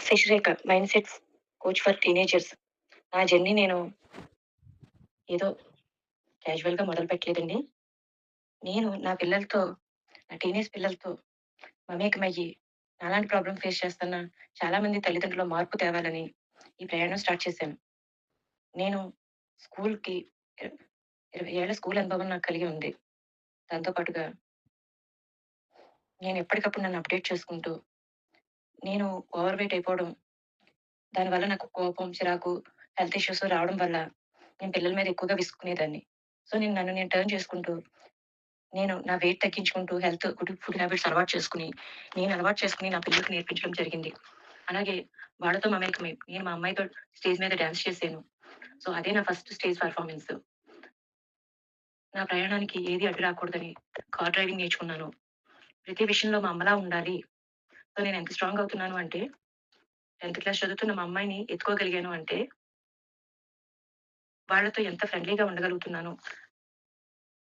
Sasirekha mindsets coach for teenagers. నా journey నేను ఏదో క్యాజువల్‌గా మొదలుపెట్టలేదండి. నేను నా పిల్లలతో, నా టీనేజ్ పిల్లలతో మమేకమయ్యి, నాలాంటి ప్రాబ్లమ్ ఫేస్ చేస్తున్న చాలామంది తల్లిదండ్రుల్లో మార్పు తేవాలని ఈ ప్రయాణం స్టార్ట్ చేశాను. నేను స్కూల్‌కి ఇర 20 ఏళ్ల స్కూల్ అనుభవం నాకు కలిగి ఉంది. దాంతో పాటుగా నేను ఎప్పటికప్పుడు నన్ను అప్‌డేట్ చేసుకుంటూ, నేను ఓవర్ వెయిట్ అయిపోవడం, దానివల్ల నాకు కోపం, చిరాకు, హెల్త్ ఇష్యూస్ రావడం వల్ల నేను పిల్లల మీద ఎక్కువగా విసుక్కునేదాన్ని. సో, నన్ను నేను టర్న్ చేసుకుంటూ, నేను నా వెయిట్ తగ్గించుకుంటూ గుడ్ ఫుడ్ హ్యాబిట్స్ అలవాటు చేసుకొని నా పిల్లలకి నేర్పించడం జరిగింది. అలాగే వాళ్ళతో మమేకమై నేను మా అమ్మాయితో స్టేజ్ మీద డాన్స్ చేశాను. సో, అదే నా ఫస్ట్ స్టేజ్ పెర్ఫార్మన్స్. నా ప్రయాణానికి ఏది అడ్డు రాకూడదని కార్ డ్రైవింగ్ నేర్చుకున్నాను. ప్రతి విషయంలో మా అమ్మలా ఉండాలి. సో, నేనెంత స్ట్రాంగ్ అవుతున్నాను అంటే 10థ్ క్లాస్ చదువుతున్న మా అమ్మాయిని ఎత్తుకోగలిగాను అంటే, వాళ్ళతో ఎంత ఫ్రెండ్లీగా ఉండగలుగుతున్నాను